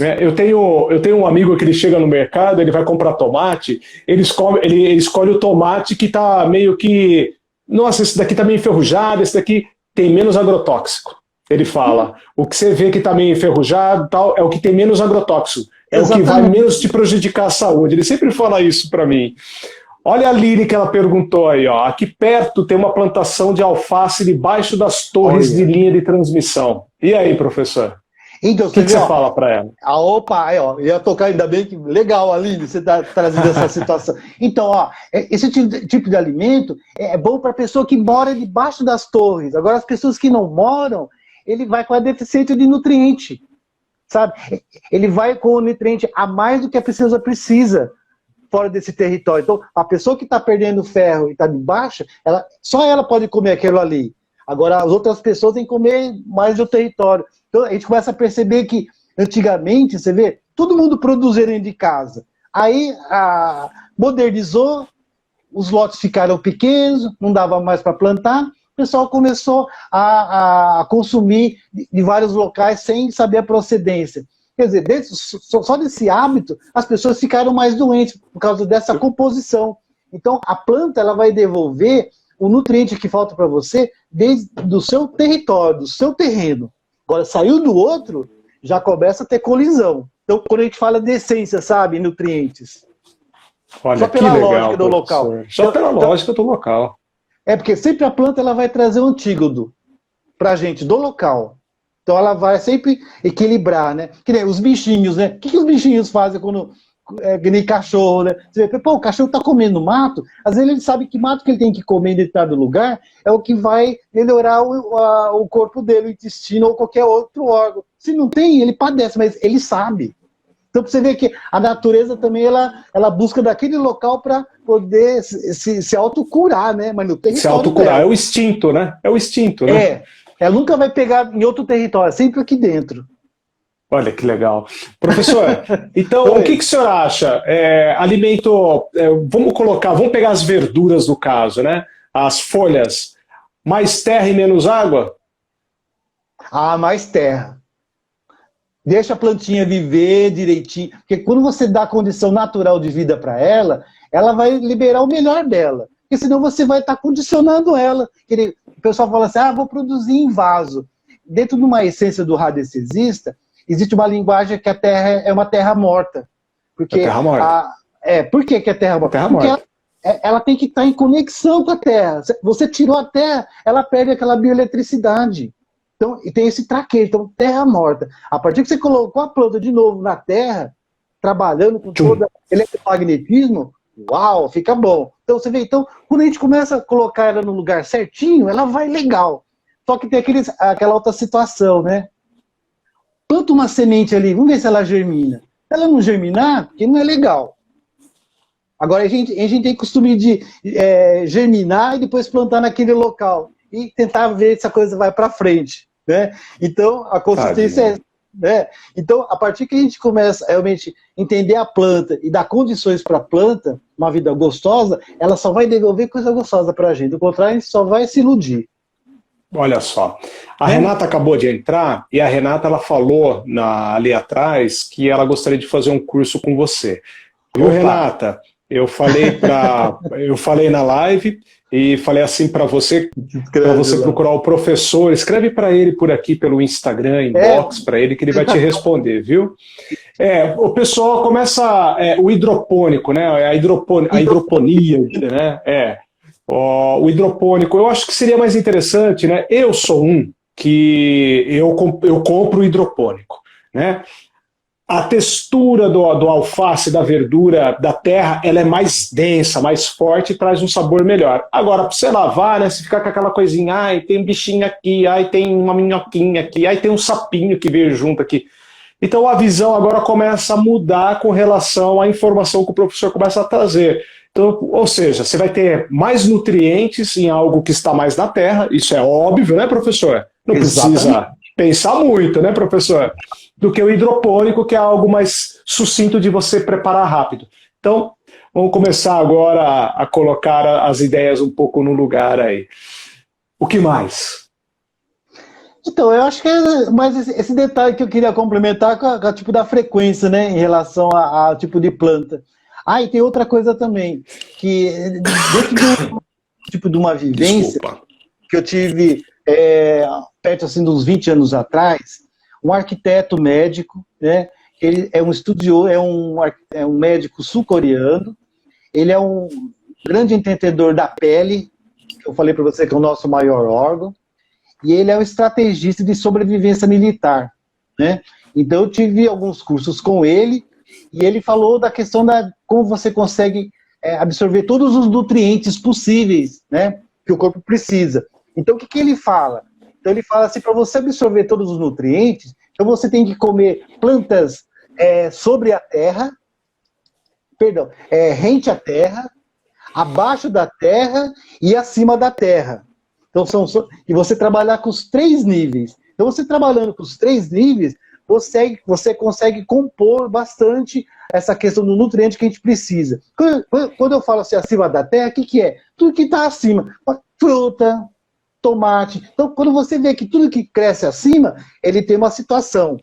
Eu tenho um amigo que ele chega no mercado, ele vai comprar tomate, ele escolhe o tomate que tá meio que... Nossa, esse daqui tá meio enferrujado, esse daqui tem menos agrotóxico. Ele fala, o que você vê que tá meio enferrujado tal, é o que tem menos agrotóxico. É Exatamente. O que vai menos te prejudicar a saúde. Ele sempre fala isso para mim. Olha a Lili que ela perguntou aí, ó. Aqui perto tem uma plantação de alface debaixo das torres de linha de transmissão. E aí, professor? Então, O que você vê, você ó, fala para ela? opa, aí, ó, ia tocar ainda bem que. Legal, Aline, você está trazendo essa situação. Então, ó, esse tipo de alimento é bom para a pessoa que mora debaixo das torres. Agora, as pessoas que não moram, ele vai com a deficiência de nutriente, sabe? Ele vai com o nutriente a mais do que a pessoa precisa fora desse território. Então, a pessoa que está perdendo ferro e está debaixo, só ela pode comer aquilo ali. Agora, as outras pessoas têm que comer mais do território. Então, a gente começa a perceber que, antigamente, você vê, todo mundo produzia dentro de casa. Aí, modernizou, os lotes ficaram pequenos, não dava mais para plantar, o pessoal começou a consumir de vários locais sem saber a procedência. Quer dizer, só desse hábito, as pessoas ficaram mais doentes por causa dessa composição. Então, a planta ela vai devolver o nutriente que falta para você desde do seu território, do seu terreno. Agora, saiu do outro, já começa a ter colisão. Então, quando a gente fala de essência, sabe, nutrientes. Olha, Só pela lógica do local. Só pela lógica do local. É porque sempre a planta ela vai trazer um antídoto para a gente do local. Então ela vai sempre equilibrar, né? Que nem os bichinhos, né? O que os bichinhos fazem quando que nem cachorro, né? Você vê, pô, o cachorro tá comendo mato, às vezes ele sabe que mato que ele tem que comer em determinado lugar é o que vai melhorar o corpo dele, o intestino ou qualquer outro órgão. Se não tem, ele padece, mas ele sabe. Então você vê que a natureza também ela busca daquele local para poder se autocurar, né? Mas no território se autocurar, dela. é o instinto, né? É o instinto, né? Ela nunca vai pegar em outro território, sempre aqui dentro. Olha que legal. Professor, então o que o senhor acha? Vamos pegar as verduras no caso, né? As folhas, mais terra e menos água? Mais terra. Deixa a plantinha viver direitinho, porque quando você dá a condição natural de vida para ela, ela vai liberar o melhor dela. Porque senão você vai estar condicionando ela. O pessoal fala assim, vou produzir em vaso. Dentro de uma essência do radicesista, existe uma linguagem que a terra é uma terra morta. Porque terra morta. Por que é terra morta? Terra porque morta. Ela tem que estar em conexão com a terra. Você tirou a terra, ela perde aquela bioeletricidade. Então, e tem esse traquejo, então terra morta. A partir que você colocou a planta de novo na terra, trabalhando com todo o eletromagnetismo, uau, fica bom. Então você vê, quando a gente começa a colocar ela no lugar certinho, ela vai legal. Só que tem aquela outra situação, né? Planta uma semente ali, vamos ver se ela germina. Se ela não germinar, porque não é legal. Agora a gente tem costume de germinar e depois plantar naquele local. E tentar ver se a coisa vai para frente. Né? Então, a consistência é... Né? Então, a partir que a gente começa a realmente entender a planta e dar condições para a planta, uma vida gostosa, ela só vai devolver coisa gostosa para a gente. Do contrário, a gente só vai se iludir. Olha só, a Renata acabou de entrar e a Renata ela falou ali atrás que ela gostaria de fazer um curso com você. Viu, Renata? Eu falei na live e falei assim para você procurar o professor, escreve para ele por aqui pelo Instagram, inbox para ele que ele vai te responder, viu? O pessoal começa o hidropônico, né? A hidroponia, né? O hidropônico, eu acho que seria mais interessante, né? Eu sou que eu compro o hidropônico, né? A textura do alface, da verdura, da terra, ela é mais densa, mais forte e traz um sabor melhor. Agora, para você lavar, né, você ficar com aquela coisinha, tem um bichinho aqui, tem uma minhoquinha aqui, tem um sapinho que veio junto aqui. Então a visão agora começa a mudar com relação à informação que o professor começa a trazer. Então, ou seja, você vai ter mais nutrientes em algo que está mais na terra, isso é óbvio, né, professor? Não precisa pensar muito, né, professor? Do que o hidropônico, que é algo mais sucinto de você preparar rápido. Então, vamos começar agora a colocar as ideias um pouco no lugar aí. O que mais? Então, eu acho que é mais esse detalhe que eu queria complementar com a tipo da frequência, né, em relação ao tipo de planta. E tem outra coisa também, que dentro de uma vivência que eu tive perto assim, de uns 20 anos atrás, um arquiteto médico, né? Ele é um estudioso, é um médico sul-coreano, ele é um grande entendedor da pele, que eu falei para você que é o nosso maior órgão, e ele é um estrategista de sobrevivência militar. né? Então eu tive alguns cursos com ele, e ele falou da questão da como você consegue absorver todos os nutrientes possíveis, né, que o corpo precisa. Então o que, que ele fala? Então ele fala assim, para você absorver todos os nutrientes, então você tem que comer plantas sobre a terra, perdão, rente à terra, abaixo da terra e acima da terra. Então e você trabalhar com os 3 níveis. Então você trabalhando com os 3 níveis, você consegue compor bastante essa questão do nutriente que a gente precisa. Quando eu falo assim, acima da terra, o que, que é? Tudo que está acima. Fruta, tomate. Então, quando você vê que tudo que cresce acima, ele tem uma situação.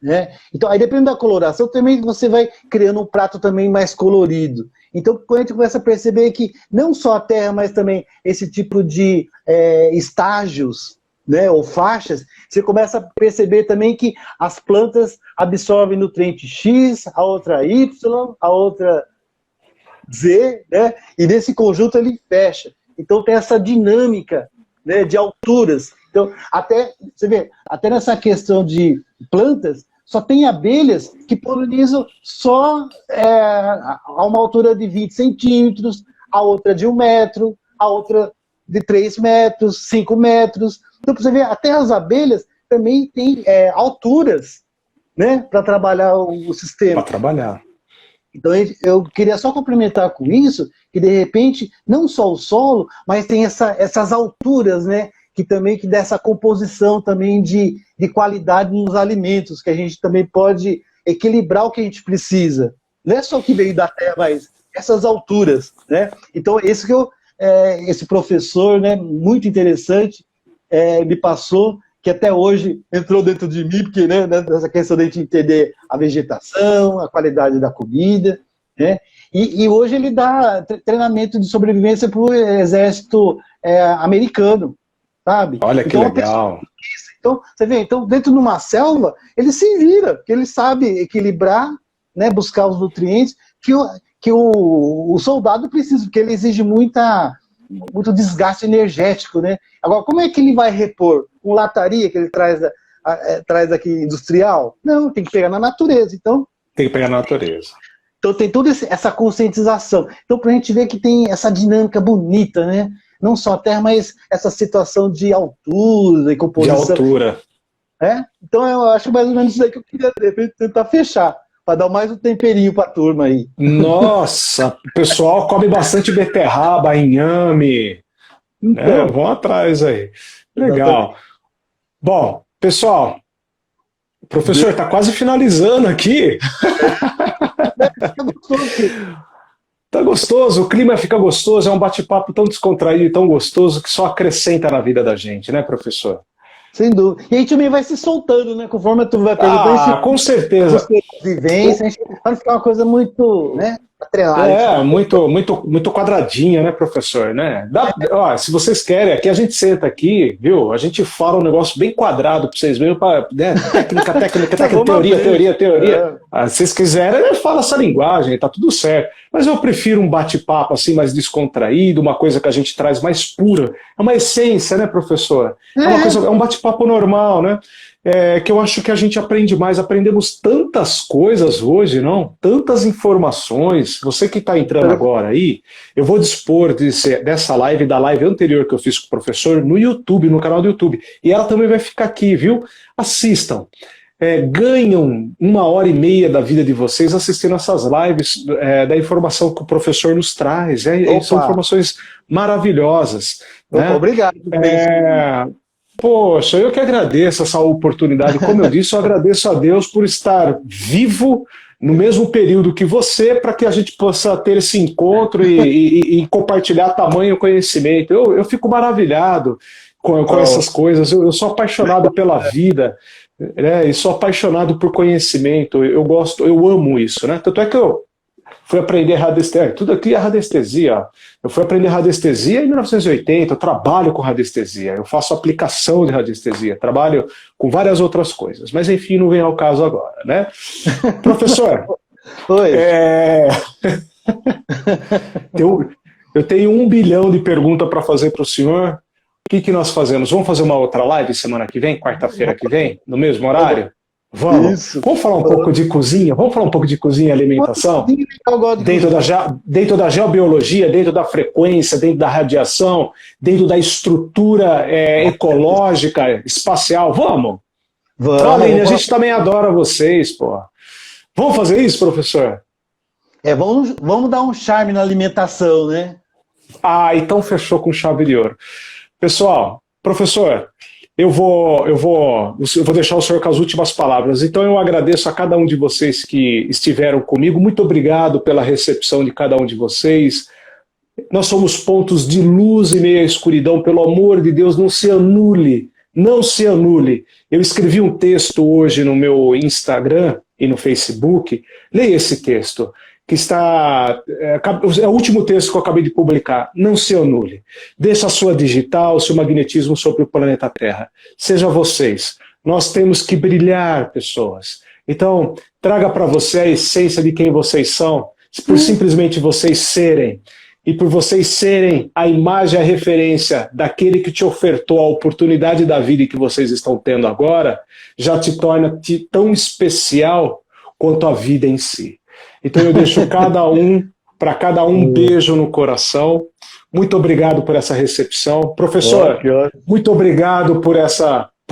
Né? Então, aí dependendo da coloração, também você vai criando um prato também mais colorido. Então, quando a gente começa a perceber que não só a terra, mas também esse tipo de estágios, né, ou faixas, você começa a perceber também que as plantas absorvem nutriente X, a outra Y, a outra Z, né, e nesse conjunto ele fecha. Então tem essa dinâmica, né, de alturas. Então, você vê, até nessa questão de plantas, só tem abelhas que polinizam só a uma altura de 20 centímetros, a outra de 1 metro, a outra de 3 metros, 5 metros. Então, você ver, até as abelhas também têm alturas, né, para trabalhar o sistema. Para trabalhar. Então, eu queria só complementar com isso, que de repente, não só o solo, mas tem essas alturas, né, que dá essa composição também de qualidade nos alimentos, que a gente também pode equilibrar o que a gente precisa. Não é só o que veio da terra, mas essas alturas, né? Então, esse professor, né, muito interessante, me passou, que até hoje entrou dentro de mim, porque, né, nessa questão de a gente entender a vegetação, a qualidade da comida, né? E hoje ele dá treinamento de sobrevivência para o exército americano, sabe? Olha que legal. Então, você vê, dentro de uma selva, ele se vira, porque ele sabe equilibrar, né, buscar os nutrientes que o soldado precisa, porque ele exige muito desgaste energético, né? Agora, como é que ele vai repor? Com lataria que ele traz aqui industrial? Não, tem que pegar na natureza. Então, tem que pegar na natureza. Então tem toda essa conscientização. Então, para a gente ver que tem essa dinâmica bonita, né? Não só a terra, mas essa situação de altura e composição. De altura. Então, eu acho mais ou menos isso aí que eu queria, de repente, tentar fechar, para dar mais um temperinho para a turma aí. Nossa, o pessoal come bastante beterraba, inhame. Então, vão atrás aí. Legal. Exatamente. Bom, pessoal, o professor está quase finalizando aqui. Tá gostoso, o clima fica gostoso, é um bate-papo tão descontraído e tão gostoso que só acrescenta na vida da gente, né, professor? Sem dúvida. E a gente também vai se soltando, né? Conforme tu vai perguntando. Com certeza. Vivência, a gente vai ficar uma coisa muito, né, atrelada. Muito quadradinha, né, professor? Né? Se vocês querem, aqui a gente senta aqui, viu? A gente fala um negócio bem quadrado para vocês verem, né? técnica, teoria. Se vocês quiserem, fala essa linguagem, tá tudo certo. Mas eu prefiro um bate-papo assim, mais descontraído, uma coisa que a gente traz mais pura. É uma essência, né, professor? É um bate-papo normal, né? Que eu acho que a gente aprende mais, aprendemos tantas coisas hoje, não? Tantas informações. Você que está entrando agora aí, eu vou dispor dessa live, da live anterior que eu fiz com o professor, no YouTube, no canal do YouTube. E ela também vai ficar aqui, viu? Assistam. Ganham 1h30 da vida de vocês assistindo essas lives da informação que o professor nos traz. São informações maravilhosas. Né? Obrigado. Poxa, eu que agradeço essa oportunidade. Como eu disse, eu agradeço a Deus por estar vivo no mesmo período que você, para que a gente possa ter esse encontro e compartilhar tamanho conhecimento. Eu fico maravilhado com essas coisas. Eu sou apaixonado pela vida, né, e sou apaixonado por conhecimento. Eu amo isso, né? Tanto é que eu fui aprender radiestesia, tudo aqui é radiestesia. Ó. Eu fui aprender radiestesia em 1980, eu trabalho com radiestesia, eu faço aplicação de radiestesia, trabalho com várias outras coisas, mas enfim, não vem ao caso agora, né? Professor, Oi. Eu tenho 1 bilhão de perguntas para fazer para o senhor. O que nós fazemos? Vamos fazer uma outra live semana que vem, quarta-feira que vem, no mesmo horário? Vamos. Isso. Vamos falar um pouco de cozinha? Vamos falar um pouco de cozinha e alimentação? Eu gosto de Dentro da geobiologia, dentro da frequência, dentro da radiação, dentro da estrutura ecológica, espacial. Vamos? Aline, a gente também adora vocês, pô. Vamos fazer isso, professor? Vamos dar um charme na alimentação, né? Ah, então fechou com chave de ouro. Pessoal, professor, eu vou deixar o senhor com as últimas palavras. Então eu agradeço a cada um de vocês que estiveram comigo. Muito obrigado pela recepção de cada um de vocês. Nós somos pontos de luz em meio à escuridão. Pelo amor de Deus, não se anule. Não se anule. Eu escrevi um texto hoje no meu Instagram e no Facebook. Leia esse texto, que é o último texto que eu acabei de publicar. Não se anule. Deixa a sua digital, o seu magnetismo sobre o planeta Terra. Seja vocês. Nós temos que brilhar, pessoas. Então, traga para você a essência de quem vocês são, por simplesmente vocês serem. E por vocês serem a imagem, a referência daquele que te ofertou a oportunidade da vida que vocês estão tendo agora, já te torna tão especial quanto a vida em si. Então eu deixo para cada um beijo no coração. Muito obrigado por essa recepção. Professor, muito obrigado por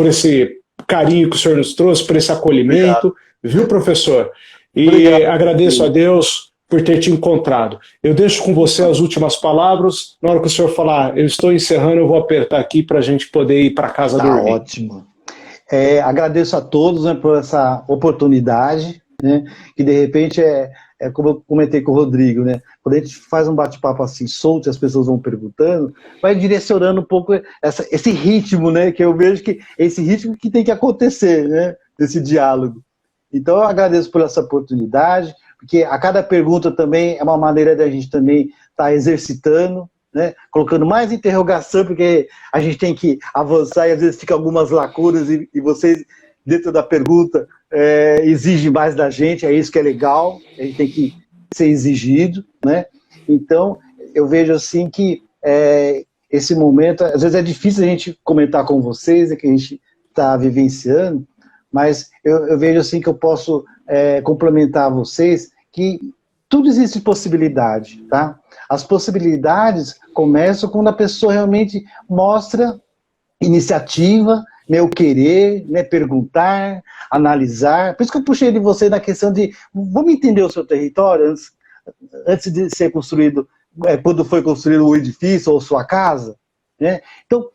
esse carinho que o senhor nos trouxe, por esse acolhimento. Obrigado. Viu, professor? E agradeço a Deus por ter te encontrado. Eu deixo com você as últimas palavras. Na hora que o senhor falar, eu estou encerrando, eu vou apertar aqui para a gente poder ir para casa dormir. Tá ótimo. Agradeço a todos, né, por essa oportunidade, né, que de repente como eu comentei com o Rodrigo, né, quando a gente faz um bate-papo assim solto e as pessoas vão perguntando, vai direcionando um pouco esse ritmo, né, que eu vejo que é esse ritmo que tem que acontecer, né, desse diálogo. Então eu agradeço por essa oportunidade, porque a cada pergunta também é uma maneira da gente também estar exercitando, né? Colocando mais interrogação, porque a gente tem que avançar e às vezes fica algumas lacunas e vocês, dentro da pergunta, exigem mais da gente, é isso que é legal, a gente tem que ser exigido, né? Então, eu vejo assim que esse momento, às vezes é difícil a gente comentar com vocês, que a gente está vivenciando, mas eu vejo assim que eu posso complementar vocês que tudo existe possibilidade, tá? As possibilidades começam quando a pessoa realmente mostra iniciativa, né, o querer, né, perguntar, analisar. Por isso que eu puxei de você na questão de vamos entender o seu território antes de ser construído, quando foi construído o edifício ou sua casa, né? Então,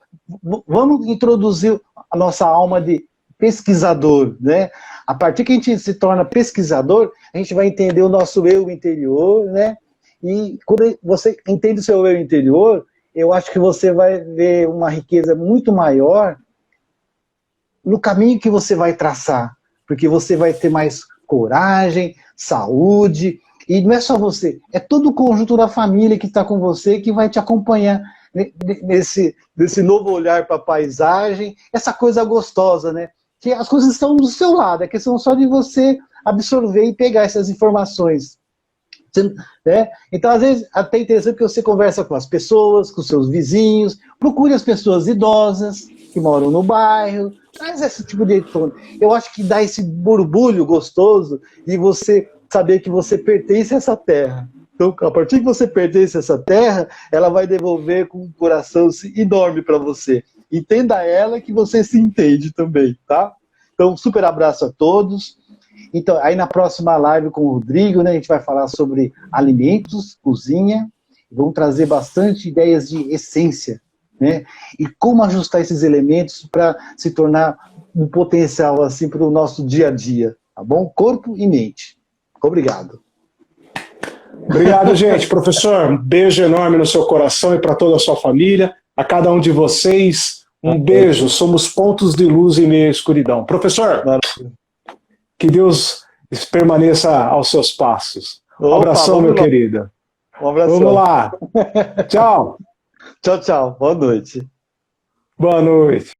vamos introduzir a nossa alma de pesquisador, né? A partir que a gente se torna pesquisador, a gente vai entender o nosso eu interior, né? E quando você entende o seu eu interior, eu acho que você vai ver uma riqueza muito maior no caminho que você vai traçar, porque você vai ter mais coragem, saúde, e não é só você, é todo o conjunto da família que está com você que vai te acompanhar nesse novo olhar para a paisagem, essa coisa gostosa, né? Que as coisas estão do seu lado, é questão só de você absorver e pegar essas informações. Né? Então, às vezes, até interessante que você conversa com as pessoas, com seus vizinhos, procure as pessoas idosas que moram no bairro, traz esse tipo de tom. Eu acho que dá esse borbulho gostoso de você saber que você pertence a essa terra. Então, a partir que você pertence a essa terra, ela vai devolver com um coração enorme para você. Entenda ela que você se entende também, tá? Então, um super abraço a todos. Então, aí na próxima live com o Rodrigo, né, a gente vai falar sobre alimentos, cozinha, vamos trazer bastante ideias de essência, né? E como ajustar esses elementos para se tornar um potencial assim para o nosso dia a dia, tá bom? Corpo e mente. Obrigado. Obrigado, gente. Professor, um beijo enorme no seu coração e para toda a sua família. A cada um de vocês, um beijo. Somos pontos de luz em meio à escuridão. Professor, que Deus permaneça aos seus passos. Um abração, meu querido. Um abração. Vamos lá. Tchau. Tchau, tchau. Boa noite. Boa noite.